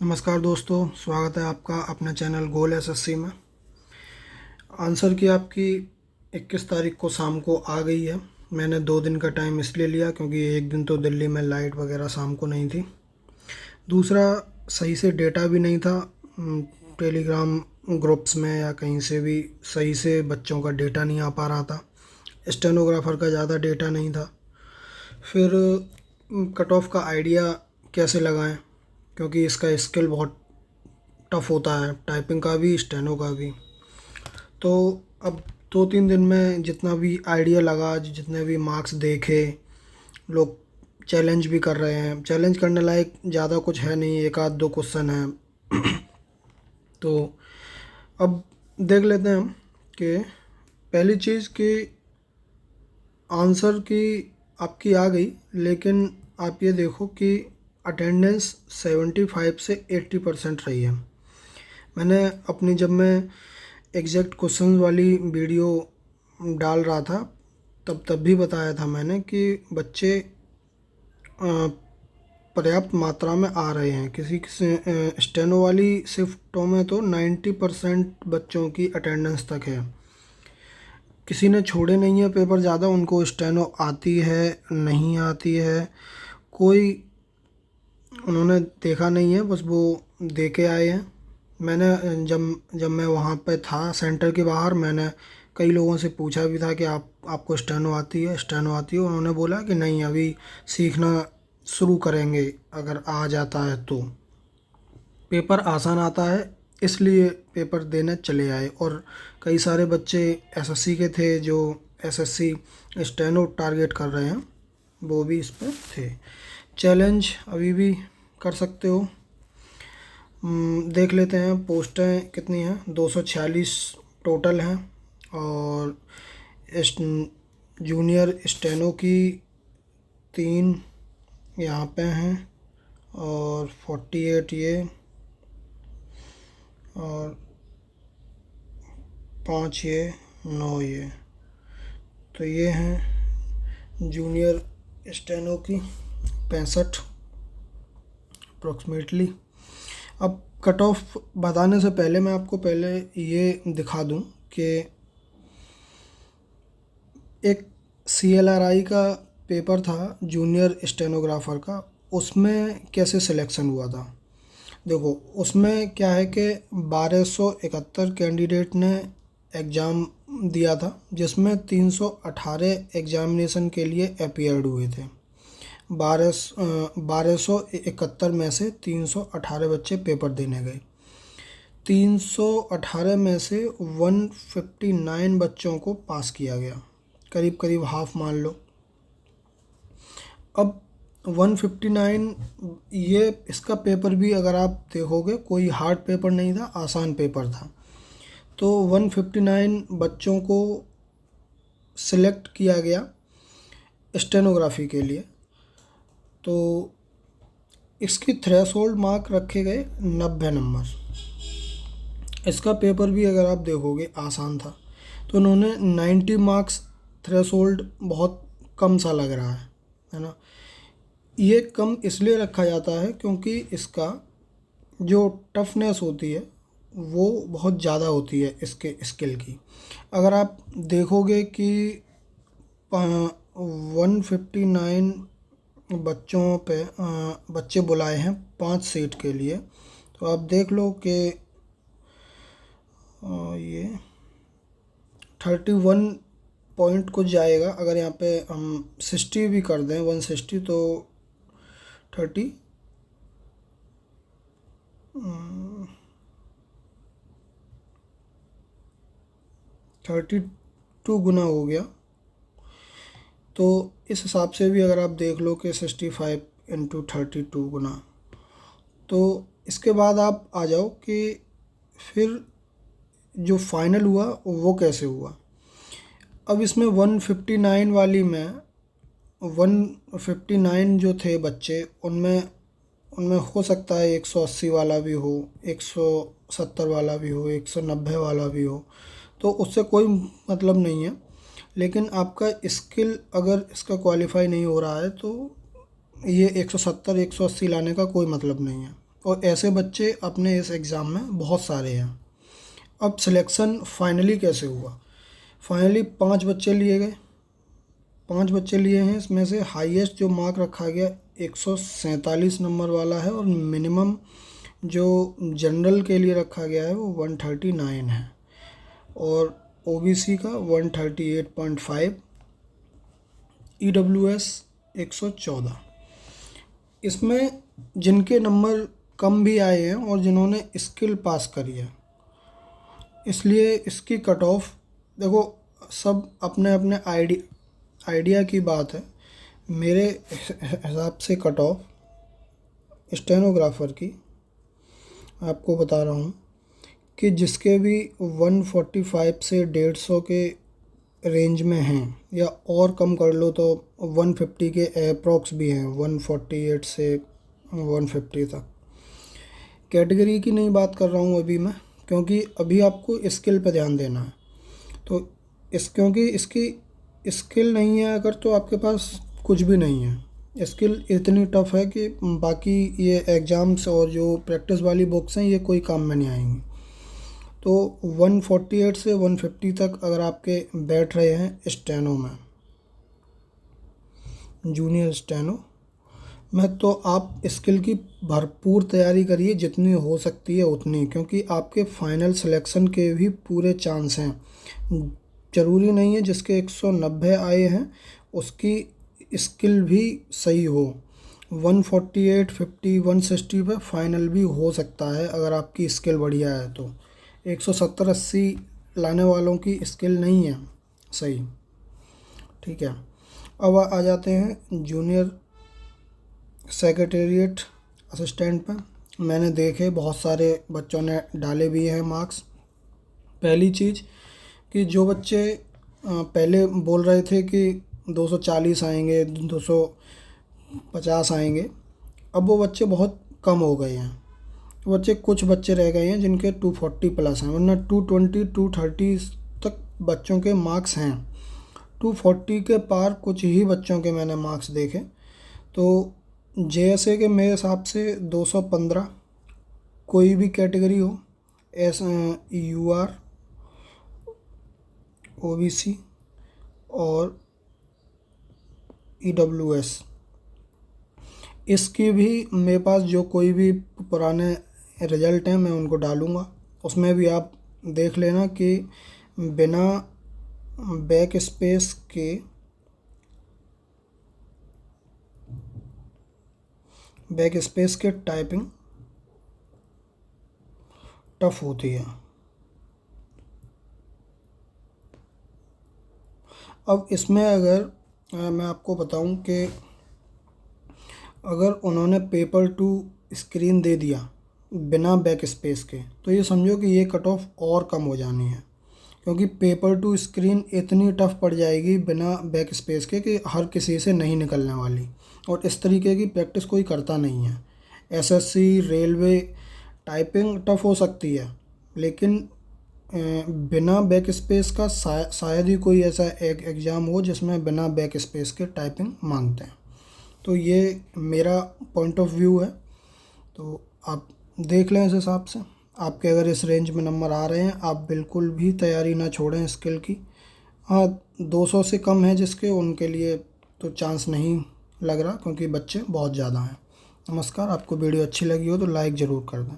नमस्कार दोस्तों, स्वागत है आपका अपने चैनल गोल एसएससी में। आंसर की आपकी 21 तारीख को शाम को आ गई है। मैंने 2 दिन का टाइम इसलिए लिया क्योंकि एक दिन तो दिल्ली में लाइट वगैरह शाम को नहीं थी। दूसरा, सही से डेटा भी नहीं था। टेलीग्राम ग्रुप्स में या कहीं से भी सही से बच्चों का डेटा नहीं आ पा रहा था। स्टेनोग्राफ़र का ज़्यादा डेटा नहीं था। फिर कट ऑफ का आइडिया कैसे लगाएं, क्योंकि इसका स्किल बहुत टफ होता है, टाइपिंग का भी स्टेनो का भी। तो अब 2-3 दिन में जितना भी आइडिया लगा, जितने भी मार्क्स देखे, लोग चैलेंज भी कर रहे हैं। चैलेंज करने लायक ज़्यादा कुछ है नहीं, 1-2 क्वेश्चन है। तो अब देख लेते हैं हम कि पहली चीज़ कि आंसर की आपकी आ गई, लेकिन आप ये देखो कि अटेंडेंस 75 से 80% रही है। मैंने अपनी जब मैं एग्जैक्ट क्वेश्चन वाली वीडियो डाल रहा था तब भी बताया था मैंने कि बच्चे पर्याप्त मात्रा में आ रहे हैं। किसी स्टेनो वाली शिफ्टों में तो 90% बच्चों की अटेंडेंस तक है। किसी ने छोड़े नहीं है पेपर ज़्यादा, उनको स्टेनो आती है नहीं आती है कोई उन्होंने देखा नहीं है, बस वो दे के आए हैं। मैंने जब मैं वहाँ पे था सेंटर के बाहर, मैंने कई लोगों से पूछा भी था कि आपको स्टेनो आती है, स्टेनो आती है। उन्होंने बोला कि नहीं, अभी सीखना शुरू करेंगे, अगर आ जाता है तो। पेपर आसान आता है इसलिए पेपर देने चले आए। और कई सारे बच्चे एसएससी के थे जो एसएससी स्टेनो टारगेट कर रहे हैं, वो भी इस पर थे। चैलेंज अभी भी कर सकते हो। देख लेते हैं पोस्टें कितनी हैं। 246 टोटल हैं और जूनियर स्टेनो की 3 यहाँ पे हैं और 48 ये और 5 ये 9 ये। तो ये हैं जूनियर स्टेनो की 65 अप्रॉक्सीमेटली। अब कट ऑफ बताने से पहले मैं आपको पहले ये दिखा दूं कि एक CLRI का पेपर था जूनियर स्टेनोग्राफ़र का, उसमें कैसे सिलेक्शन हुआ था। देखो उसमें क्या है कि 1271 कैंडिडेट ने एग्ज़ाम दिया था, जिसमें 318 एग्ज़ामिनेशन के लिए अपीयर्ड हुए थे। 1271 में से 318 बच्चे पेपर देने गए। 318 में से 159 बच्चों को पास किया गया, करीब करीब हाफ मान लो। अब 159 ये इसका पेपर भी अगर आप देखोगे कोई हार्ड पेपर नहीं था, आसान पेपर था। तो 159 बच्चों को सिलेक्ट किया गया स्टेनोग्राफी के लिए। तो इसकी थ्रेशोल्ड मार्क रखे गए 90 नंबर। इसका पेपर भी अगर आप देखोगे आसान था, तो उन्होंने 90 मार्क्स थ्रेशोल्ड बहुत कम सा लग रहा है ना। ये कम इसलिए रखा जाता है क्योंकि इसका जो टफनेस होती है वो बहुत ज़्यादा होती है इसके स्किल की। अगर आप देखोगे कि 159 बच्चों पे बच्चे बुलाए हैं 5 सीट के लिए, तो आप देख लो कि ये 31 पॉइंट कुछ जाएगा। अगर यहाँ पे हम 60 भी कर दें, 160, तो 32 गुना हो गया। तो इस हिसाब से भी अगर आप देख लो कि 65 × 32 गुना। तो इसके बाद आप आ जाओ कि फिर जो फाइनल हुआ वो कैसे हुआ। अब इसमें 159 वाली में 159 जो थे बच्चे, उनमें हो सकता है 180 वाला भी हो, 170 वाला भी हो, 190 वाला भी हो, तो उससे कोई मतलब नहीं है। लेकिन आपका स्किल अगर इसका क्वालिफाई नहीं हो रहा है तो ये 170 180 लाने का कोई मतलब नहीं है। और ऐसे बच्चे अपने इस एग्ज़ाम में बहुत सारे हैं। अब सिलेक्शन फाइनली कैसे हुआ? फाइनली 5 बच्चे लिए गए, 5 बच्चे लिए हैं। इसमें से हाईएस्ट जो मार्क रखा गया 147 नंबर वाला है, और मिनिमम जो जनरल के लिए रखा गया है वो 139 है, और ओबीसी का 138.5, ईडब्ल्यूएस 114। इसमें जिनके नंबर कम भी आए हैं और जिन्होंने स्किल पास करी है, इसलिए इसकी कट ऑफ देखो, सब अपने अपने आइडिया की बात है। मेरे हिसाब से कट ऑफ स्टेनोग्राफ़र की आपको बता रहा हूँ कि जिसके भी 145 से 150 के रेंज में हैं, या और कम कर लो तो 150 के अप्रॉक्स भी हैं, 148 से 150 तक। कैटेगरी की नहीं बात कर रहा हूँ अभी मैं, क्योंकि अभी आपको स्किल पे ध्यान देना है। तो क्योंकि इसकी स्किल नहीं है अगर, तो आपके पास कुछ भी नहीं है। स्किल इतनी टफ है कि बाकी ये एग्ज़ाम्स और जो प्रैक्टिस वाली बुक्स हैं ये कोई काम में नहीं आएंगी। तो 148 से 150 तक अगर आपके बैठ रहे हैं स्टेनो में, जूनियर स्टेनो में, तो आप स्किल की भरपूर तैयारी करिए, जितनी हो सकती है उतनी, क्योंकि आपके फाइनल सिलेक्शन के भी पूरे चांस हैं। ज़रूरी नहीं है जिसके 190 आए हैं उसकी स्किल भी सही हो। 148, 50, 160 पे फाइनल भी हो सकता है अगर आपकी स्किल बढ़िया है तो। 170, 80 लाने वालों की स्किल नहीं है सही, ठीक है। अब आ जाते हैं जूनियर सेक्रेटेरिएट असिस्टेंट पे। मैंने देखे बहुत सारे बच्चों ने डाले भी हैं मार्क्स। पहली चीज़ कि जो बच्चे पहले बोल रहे थे कि 240 आएंगे, 250 आएंगे, अब वो बच्चे बहुत कम हो गए हैं। बच्चे कुछ बच्चे रह गए हैं जिनके 240 प्लस हैं, वरना 220, 230 तक बच्चों के मार्क्स हैं। 240 के पार कुछ ही बच्चों के मैंने मार्क्स देखे। तो जेएसए के मेरे हिसाब से 215, कोई भी कैटेगरी हो, यूआर, ओबीसी और ईडब्ल्यूएस, इसकी भी मेरे पास जो कोई भी पुराने रिजल्ट हैं मैं उनको डालूँगा। उसमें भी आप देख लेना कि बिना बैक स्पेस के टाइपिंग टफ होती है। अब इसमें अगर मैं आपको बताऊं कि अगर उन्होंने पेपर टू स्क्रीन दे दिया बिना बैक स्पेस के, तो ये समझो कि ये कट ऑफ और कम हो जानी है, क्योंकि पेपर टू स्क्रीन इतनी टफ पड़ जाएगी बिना बैक स्पेस के कि हर किसी से नहीं निकलने वाली, और इस तरीके की प्रैक्टिस कोई करता नहीं है। एसएससी, रेलवे, टाइपिंग टफ हो सकती है, लेकिन बिना बैक स्पेस का शायद ही कोई ऐसा एक एग्ज़ाम हो जिसमें बिना बैक स्पेस के टाइपिंग मांगते हैं। तो ये मेरा पॉइंट ऑफ व्यू है, तो आप देख लें इस हिसाब से। आपके अगर इस रेंज में नंबर आ रहे हैं, आप बिल्कुल भी तैयारी ना छोड़ें स्किल की। हाँ, 200 से कम है जिसके, उनके लिए तो चांस नहीं लग रहा, क्योंकि बच्चे बहुत ज़्यादा हैं। नमस्कार, आपको वीडियो अच्छी लगी हो तो लाइक ज़रूर कर दें।